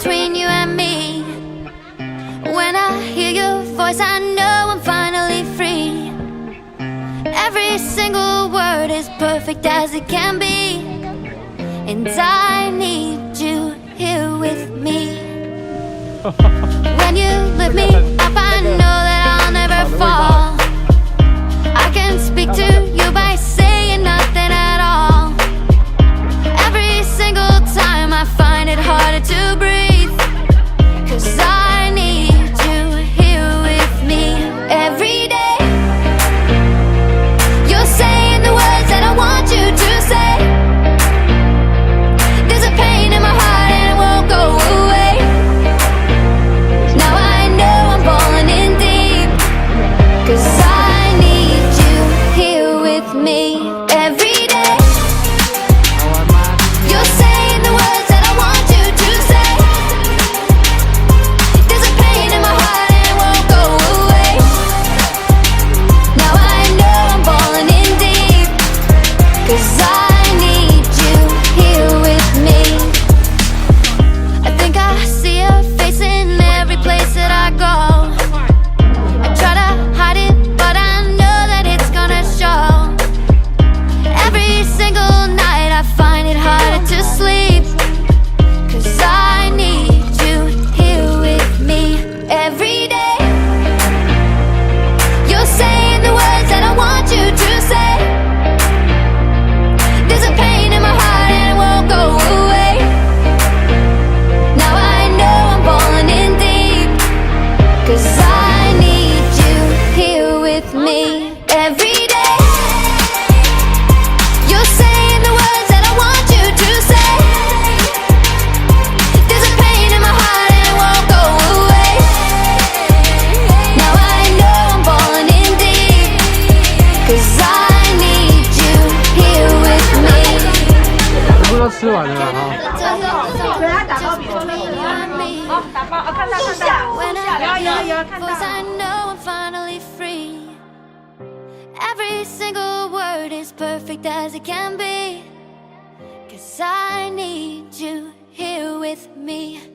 between you and me. When I hear your voice, I know I'm finally free. Every single word is perfect as it can be, and I need you here with me. When you lift me up, I know that I'll never fall. I can speak to you by saying nothing at all. Every single time I find it harder to breathe, 'cause I need you here with me every day. You're saying the words that I want you to say. There's a pain in my heart and it won't go away. Now I know I'm falling in deep, 'cause I need you here with me every day. You're saying the words that I want you to say. There's a pain in my heart and it won't go away. Now I know I'm falling in deep, 'cause I need you here with me. I think I see your face in every place that I go. I try to hide it, but I know that it's gonna show. Every single night I find it harder to sleep, 'cause I need you here with me every day. You're saying the words that I want you to say. There's a pain in my heart and it won't go away. Now I know I'm falling in deep, 'cause I need you here with me every day. You're saying the words that I want you to say. There's a pain in my heart and it won't go away. Now I know I'm falling in deep, 'cause I need you here with me. 全部都吃完了哈。给他打包比说那个哦，打包看到看到，有看到。 Cause I know I'm finally free. Every single word is perfect as it can be, 'cause I need you here with me.